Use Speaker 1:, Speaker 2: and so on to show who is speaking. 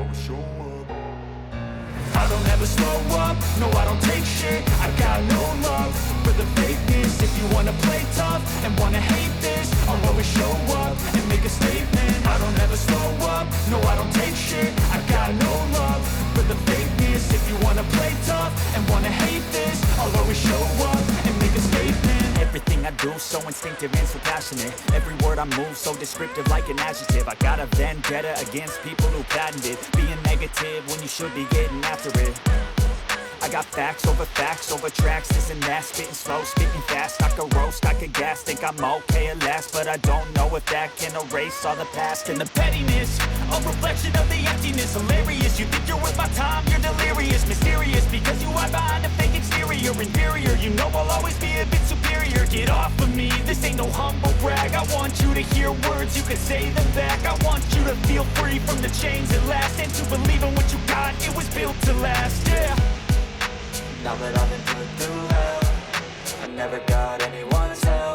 Speaker 1: always show up.
Speaker 2: I don't ever slow up, no I don't take shit. I got no love for the fakeness. If you wanna play tough and wanna hate this, I'll always show up and make a statement. I don't ever slow up, no I don't take shit. I got no love for the fakeness. If you wanna play tough and wanna hate this, I'll always show up and make a statement. Everything I do so instinctive and so passionate. Every word I move so descriptive like an adjective. I got a vendetta against people who patented being negative when you should be getting after it. I got facts over tracks, this and that. Spitting slow, spitting fast, I could roast, I could gas. Think I'm okay at last, but I don't know if that can erase all the past. And the pettiness, a reflection of the emptiness. Hilarious, you think you're worth my time, you're delirious. Mysterious, because you hide behind a fake exterior. Inferior, you know I'll always be a bit superior. Get off of me, this ain't no humble brag. I want you to hear words, you can say them back. I want you to feel free from the chains that last, and to believe in what you got, it was built to last, yeah.
Speaker 3: Now that I've been put through hell, I never got anyone's help.